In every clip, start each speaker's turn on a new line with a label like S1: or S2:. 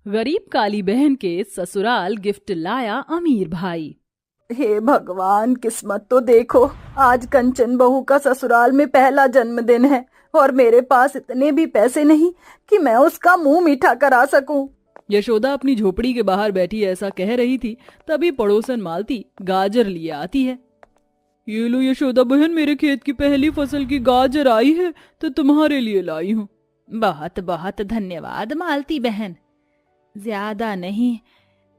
S1: गरीब काली बहन के ससुराल गिफ्ट लाया अमीर भाई।
S2: हे भगवान, किस्मत तो देखो, आज कंचन बहू का ससुराल में पहला जन्मदिन है और मेरे पास इतने भी पैसे नहीं कि मैं उसका मुंह मीठा करा सकूं।
S1: यशोदा अपनी झोपड़ी के बाहर बैठी ऐसा कह रही थी, तभी पड़ोसन मालती गाजर लिए आती है। ये लो यशोदा बहन, मेरे खेत की पहली फसल की गाजर आई है तो तुम्हारे लिए लाई हूँ। बहुत बहुत धन्यवाद मालती बहन, ज्यादा नहीं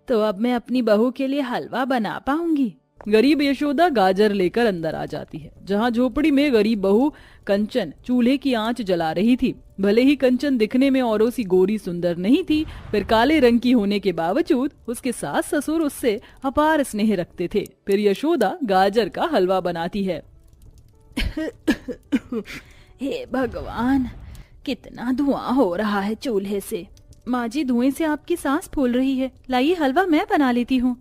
S1: तो अब मैं अपनी बहू के लिए हलवा बना पाऊंगी। गरीब यशोदा गाजर लेकर अंदर आ जाती है, जहाँ झोपड़ी में गरीब बहू कंचन चूल्हे की आंच जला रही थी। भले ही कंचन दिखने में औरों सी गोरी सुंदर नहीं थी, फिर काले रंग की होने के बावजूद उसके सास ससुर उससे अपार स्नेह रखते थे। फिर यशोदा गाजर का हलवा बनाती है। हे भगवान, कितना धुआं हो रहा है चूल्हे से। माँ जी, धुएं से आपकी सांस फूल रही है, लाइए हलवा मैं बना लेती हूँ।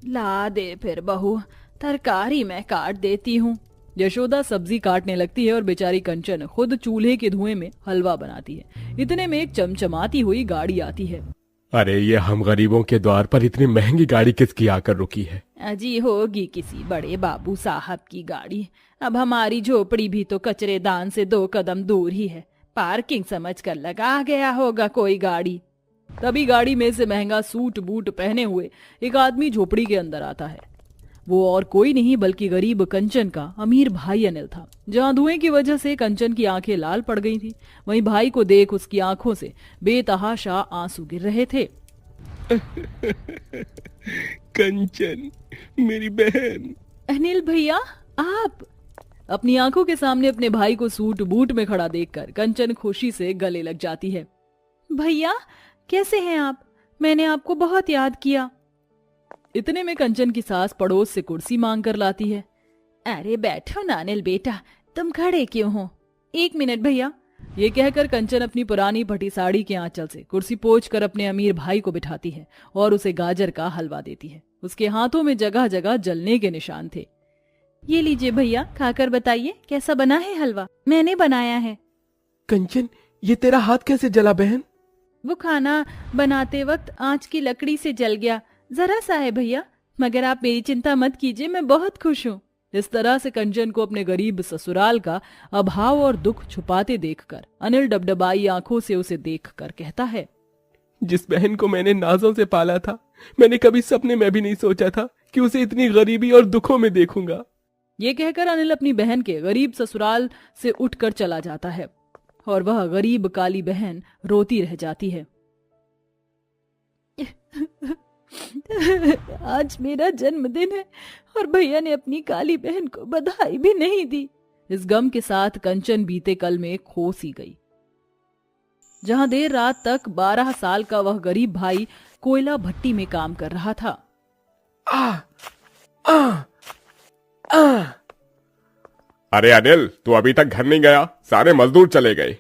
S1: ला दे फिर बहू, तरकारी मैं काट देती हूँ। यशोदा सब्जी काटने लगती है और बेचारी कंचन खुद चूल्हे के धुएं में हलवा बनाती है। इतने में एक चमचमाती हुई गाड़ी आती है।
S3: अरे ये हम गरीबों के द्वार पर इतनी महंगी गाड़ी किसकी आकर रुकी है?
S1: अजी होगी किसी बड़े बाबू साहब की गाड़ी। अब हमारी झोपड़ी भी तो कचरेदान से 2 कदम दूर ही है, पार्किंग समझकर लगा गया होगा कोई गाड़ी। तभी गाड़ी में से महंगा सूट बूट पहने हुए एक आदमी झोपड़ी के अंदर आता है। वो और कोई नहीं बल्कि गरीब कंचन का अमीर भाई अनिल था। जहां धुएं की वजह से कंचन की आंखें लाल पड़ गई थी, वहीं भाई को देख उसकी आंखों से बेतहाशा आंसू गिर रहे थे।
S3: कंचन, मेरी बहन।
S1: अनिल भैया, आप? अपनी आंखों के सामने अपने भाई को सूट बूट में खड़ा देखकर कंचन खुशी से गले लग जाती है। भैया कैसे हैं आप? मैंने आपको बहुत याद किया। इतने में कंचन की सास पड़ोस से कुर्सी मांग कर लाती है। अरे बैठो ना अनिल बेटा, तुम खड़े क्यों हो? 1 मिनट भैया। ये कहकर कंचन अपनी पुरानी फटी साड़ी के आंचल से कुर्सी पोंछ कर अपने अमीर भाई को बिठाती है और उसे गाजर का हलवा देती है। उसके हाथों में जगह जगह जलने के निशान थे। ये लीजिए भैया, खाकर बताइए कैसा बना है हलवा, मैंने बनाया है।
S3: कंचन, ये तेरा हाथ कैसे जला बहन?
S1: वो खाना बनाते वक्त आंच की लकड़ी से जल गया, जरा सा है भैया, मगर आप मेरी चिंता मत कीजिए, मैं बहुत खुश हूँ। इस तरह से कंचन को अपने गरीब ससुराल का अभाव और दुख छुपाते देखकर अनिल डबडबाई आंखों से उसे देखकर कहता है,
S3: जिस बहन को मैंने नाजों से पाला था, मैंने कभी सपने में भी नहीं सोचा था कि उसे इतनी गरीबी और दुखों में देखूंगा।
S1: ये कहकर अनिल अपनी बहन के गरीब ससुराल से उठकर चला जाता है और वह गरीब काली बहन रोती रह जाती है। आज मेरा जन्मदिन है और भैया ने अपनी काली बहन को बधाई भी नहीं दी। इस गम के साथ कंचन बीते कल में खो सी गई, जहां देर रात तक 12 साल का वह गरीब भाई कोयला भट्टी में काम कर रहा था।
S3: अरे अनिल, तू अभी तक घर नहीं गया? सारे मजदूर चले गए।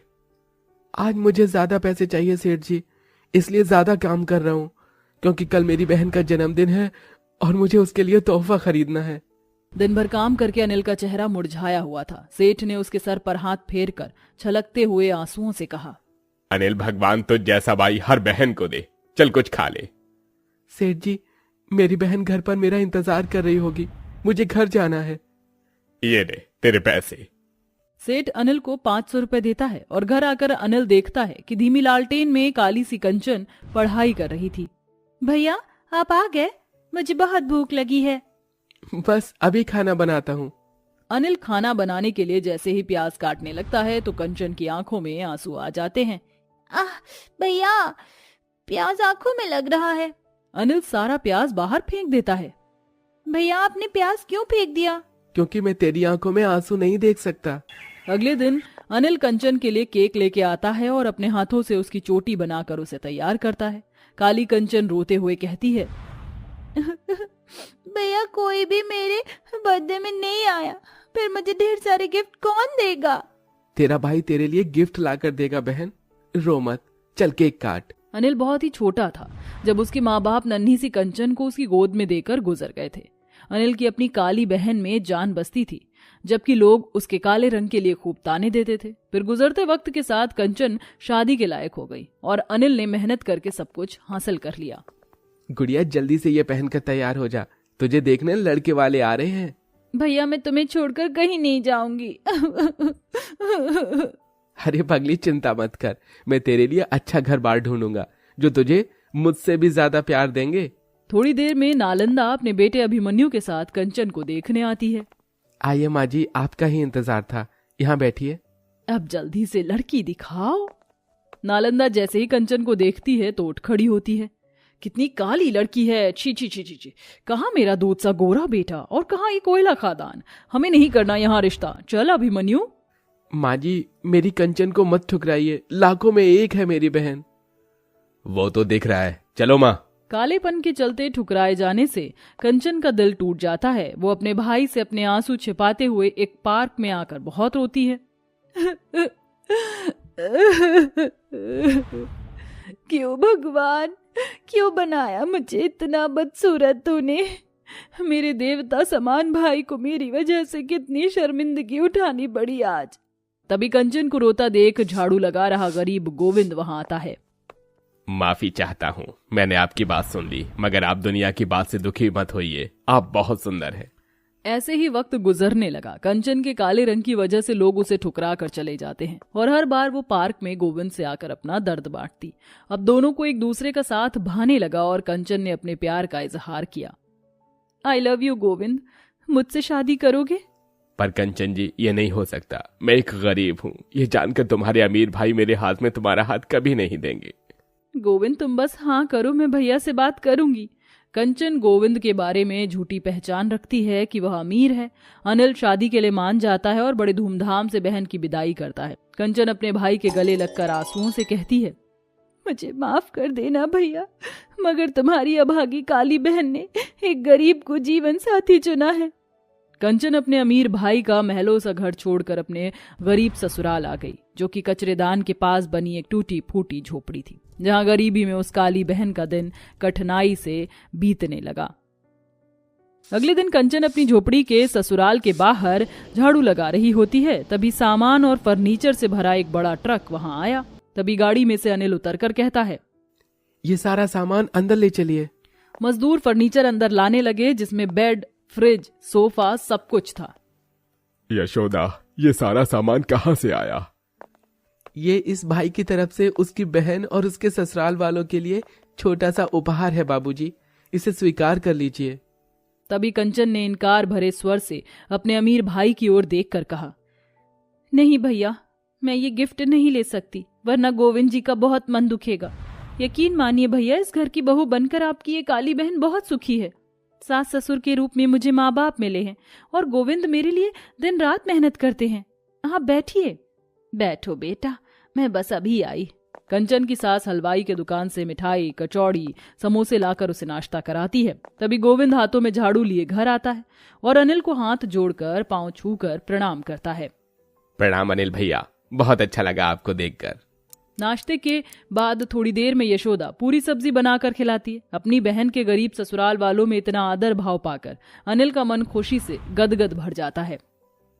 S4: आज मुझे ज्यादा पैसे चाहिए सेठ जी, इसलिए ज्यादा काम कर रहा हूँ, क्योंकि कल मेरी बहन का जन्मदिन है और मुझे उसके लिए तोहफा खरीदना है।
S1: दिन भर काम करके अनिल का चेहरा मुरझाया हुआ था। सेठ ने उसके सर पर हाथ फेरकर छलकते हुए आंसुओं से कहा,
S3: अनिल, भगवान तो जैसा भाई हर बहन को दे, चल कुछ खा ले।
S4: सेठ जी, मेरी बहन घर पर मेरा इंतजार कर रही होगी, मुझे घर जाना है।
S3: ये ले तेरे पैसे।
S1: सेठ अनिल को 500 रुपए देता है और घर आकर अनिल देखता है कि धीमी लालटेन में काली सी कंचन पढ़ाई कर रही थी। भैया आप आ गए, मुझे बहुत भूख लगी है।
S4: बस अभी खाना बनाता हूँ।
S1: अनिल खाना बनाने के लिए जैसे ही प्याज काटने लगता है तो कंचन की आंखों में आंसू आ जाते हैं। आह भैया, प्याज आंखों में लग रहा है। अनिल सारा प्याज बाहर फेंक देता है। भैया आपने प्याज क्यों फेंक दिया?
S4: क्योंकि मैं तेरी आंखों में आंसू नहीं देख सकता।
S1: अगले दिन अनिल कंचन के लिए केक लेके आता है और अपने हाथों से उसकी चोटी बनाकर उसे तैयार करता है। काली कंचन रोते हुए कहती है, भैया कोई भी मेरे बर्थडे में नहीं आया, फिर मुझे ढेर सारे गिफ्ट कौन देगा?
S4: तेरा भाई तेरे लिए गिफ्ट लाकर देगा बहन, रो मत, चल केक काट।
S1: अनिल बहुत ही छोटा था जब उसके माँ बाप नन्ही सी कंचन को उसकी गोद में देकर गुजर गए थे। अनिल की अपनी काली बहन में जान बसती थी। जबकि लोग उसके काले रंग के लिए खूब ताने देते थे। फिर गुजरते वक्त के साथ कंचन शादी के लायक हो गई और अनिल ने मेहनत करके सब कुछ हासिल कर लिया।
S4: गुड़िया जल्दी से ये पहनकर तैयार हो जा, तुझे देखने लड़के वाले आ रहे हैं।
S2: भैया मैं तुम्हें छोड़कर कहीं नहीं जाऊंगी।
S4: अरे पगली चिंता मत कर, मैं तेरे लिए अच्छा घर बार ढूंढूंगा जो तुझे मुझसे भी ज्यादा प्यार देंगे।
S1: थोड़ी देर में नालंदा अपने बेटे अभिमन्यु के साथ कंचन को देखने आती है।
S4: आइए माँ जी, आपका ही इंतजार था, यहाँ बैठिए।
S1: अब जल्दी से लड़की दिखाओ। नालंदा जैसे ही कंचन को देखती है तो उठ खड़ी होती है। कितनी काली लड़की है, छी छी छी छी छी। कहाँ मेरा दूध सा गोरा बेटा और कहाँ ये कोयला खादान। हमें नहीं करना यहाँ रिश्ता, चल अभिमन्यु।
S4: माँ जी मेरी कंचन को मत ठुकराइए, लाखों में एक है मेरी बहन।
S3: वो तो दिख रहा है, चलो माँ।
S1: कालेपन के चलते ठुकराए जाने से कंचन का दिल टूट जाता है। वो अपने भाई से अपने आंसू छिपाते हुए एक पार्क में आकर बहुत रोती है।
S2: क्यों भगवान, क्यों बनाया मुझे इतना बदसूरत तूने।
S1: मेरे देवता समान भाई को मेरी वजह से कितनी शर्मिंदगी उठानी पड़ी आज। तभी कंचन को रोता देख झाड़ू लगा रहा गरीब गोविंद वहां आता है।
S3: माफी चाहता हूँ, मैंने आपकी बात सुन ली, मगर आप दुनिया की बात से दुखी मत होइए, आप बहुत सुंदर हैं।
S1: ऐसे ही वक्त गुजरने लगा। कंचन के काले रंग की वजह से लोग उसे ठुकरा कर चले जाते हैं और हर बार वो पार्क में गोविंद से आकर अपना दर्द बांटती। अब दोनों को एक दूसरे का साथ भाने लगा और कंचन ने अपने प्यार का इजहार किया। आई लव यू गोविंद, मुझसे शादी करोगे?
S3: पर कंचन जी ये नहीं हो सकता, मैं एक गरीब हूँ, ये जानकर तुम्हारे अमीर भाई मेरे हाथ में तुम्हारा हाथ कभी नहीं देंगे।
S1: गोविंद तुम बस हाँ करो, मैं भैया से बात करूंगी। कंचन गोविंद के बारे में झूठी पहचान रखती है कि वह अमीर है। अनिल शादी के लिए मान जाता है और बड़े धूमधाम से बहन की विदाई करता है। कंचन अपने भाई के गले लगकर आंसुओं से कहती है,
S2: मुझे माफ कर देना भैया, मगर तुम्हारी अभागी काली बहन ने एक गरीब को जीवन साथी चुना है।
S1: कंचन अपने अमीर भाई का महलों सा घर छोड़कर अपने गरीब ससुराल आ गई, जो कि कचरेदान के पास बनी एक टूटी फूटी झोपड़ी थी, जहां गरीबी में उस काली बहन का दिन कठिनाई से बीतने लगा। अगले दिन कंचन अपनी झोपड़ी के ससुराल के बाहर झाड़ू लगा रही होती है। तभी सामान और फर्नीचर से भरा एक बड़ा ट्रक वहां आया। तभी गाड़ी में से अनिल उतरकर कहता है,
S4: ये सारा सामान अंदर ले चलिए।
S1: मजदूर फर्नीचर अंदर लाने लगे, जिसमें बेड, फ्रिज, सोफा सब कुछ था।
S3: यशोदा, ये सारा सामान कहाँ से आया?
S4: ये इस भाई की तरफ से उसकी बहन और उसके ससुराल वालों के लिए छोटा सा उपहार है बाबूजी, इसे स्वीकार कर लीजिए।
S1: तभी कंचन ने इनकार भरे स्वर से अपने अमीर भाई की ओर देखकर कहा,
S2: नहीं भैया, मैं ये गिफ्ट नहीं ले सकती, वरना गोविंद जी का बहुत मन दुखेगा। यकीन मानिए भैया, इस घर की बहू बनकर आपकी ये काली बहन बहुत सुखी है। सास ससुर के रूप में मुझे माँ बाप मिले हैं और गोविंद मेरे लिए दिन रात मेहनत करते हैं। आप बैठिए।
S1: बैठो बेटा, मैं बस अभी आई। कंचन की सास हलवाई के दुकान से मिठाई, कचौड़ी, समोसे लाकर उसे नाश्ता कराती है। तभी गोविंद हाथों में झाड़ू लिए घर आता है और अनिल को हाथ जोड़कर पांव छूकर प्रणाम करता है।
S3: प्रणाम अनिल भैया, बहुत अच्छा लगा आपको देखकर।
S1: नाश्ते के बाद थोड़ी देर में यशोदा पूरी सब्जी बनाकर खिलाती है। अपनी बहन के गरीब ससुराल वालों में इतना आदर भाव पाकर अनिल का मन खुशी से गदगद भर जाता है।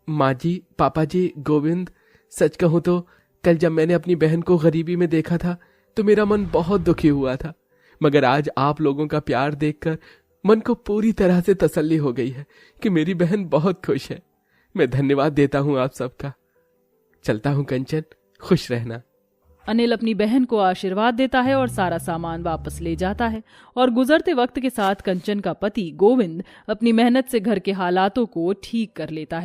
S4: माँ जी, पापा जी, गोविंद, सच कहूँ तो कल जब मैंने अपनी बहन को गरीबी में देखा था तो मेरा मन बहुत दुखी हुआ था, मगर आज आप लोगों का प्यार देखकर मन को पूरी तरह से तसल्ली हो गई है कि मेरी बहन बहुत खुश है। मैं धन्यवाद देता हूँ आप सबका। चलता हूँ कंचन, खुश रहना।
S1: अनिल अपनी बहन को आशीर्वाद देता है और सारा सामान वापस ले जाता है। और गुजरते वक्त के साथ कंचन का पति गोविंद अपनी मेहनत से घर के हालातों को ठीक कर लेता है।